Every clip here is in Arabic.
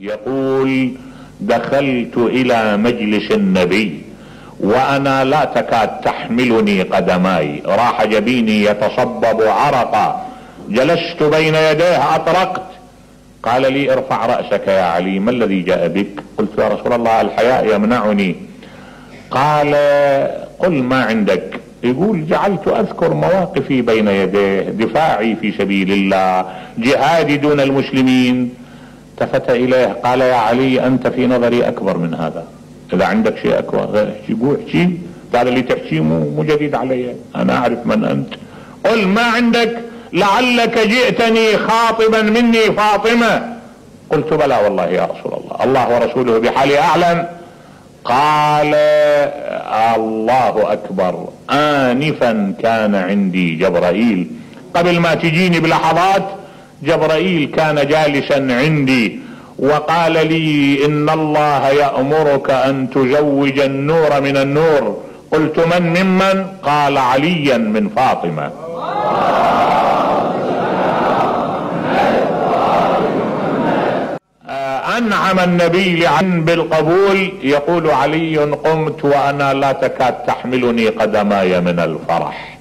يقول: دخلت الى مجلس النبي وانا لا تكاد تحملني قدماي، راح جبيني يتصبب عرقا، جلست بين يديه اطرقت، قال لي: ارفع رأسك يا علي، ما الذي جاء بك؟ قلت: يا رسول الله الحياء يمنعني. قال: قل ما عندك. يقول: جعلت اذكر مواقفي بين يديه، دفاعي في سبيل الله، جهادي دون المسلمين. التفت اليه قال: يا علي انت في نظري اكبر من هذا، اذا عندك شيء اكبر احكي، هذا اللي تحكيه مو جديد علي، انا اعرف من انت، قل ما عندك، لعلك جئتني خاطبا مني فاطمة. قلت: بلى والله يا رسول الله، الله ورسوله بحالي اعلم. قال: الله اكبر، انفا كان عندي جبرائيل، قبل ما تجيني بلحظات جبرائيل كان جالسا عندي وقال لي: ان الله يأمرك ان تزوج النور من النور. قلت: ممن؟ قال: عليا من فاطمة. انعم النبي لعن بالقبول. يقول علي: قمت وانا لا تكاد تحملني قدماي من الفرح.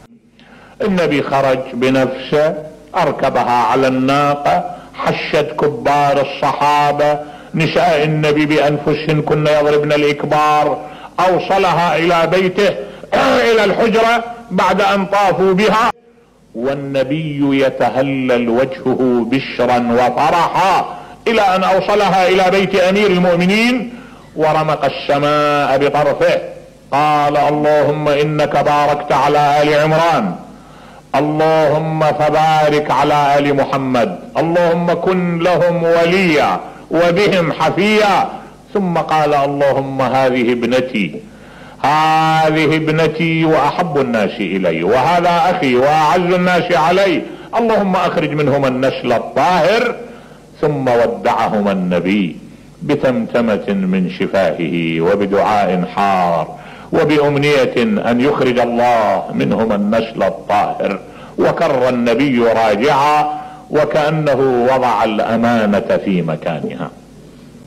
النبي خرج بنفسه، اركبها على الناقة، حشد كبار الصحابة، نساء النبي بانفسهن كن يضربن الاكبار، اوصلها الى بيته الى الحجرة بعد ان طافوا بها، والنبي يتهلل وجهه بشرا وفرحا الى ان اوصلها الى بيت امير المؤمنين، ورمق السماء بطرفه، قال: اللهم انك باركت على ال عمران، اللهم فبارك على ال محمد، اللهم كن لهم وليا وبهم حفيا. ثم قال: اللهم هذه ابنتي، هذه ابنتي واحب الناس الي، وهذا اخي واعز الناس علي، اللهم اخرج منهما النسل الطاهر. ثم ودعهما النبي بتمتمة من شفاهه وبدعاء حار وبأمنية ان يخرج الله منهما النسل الطاهر، وكر النبي راجعا وكأنه وضع الامانة في مكانها.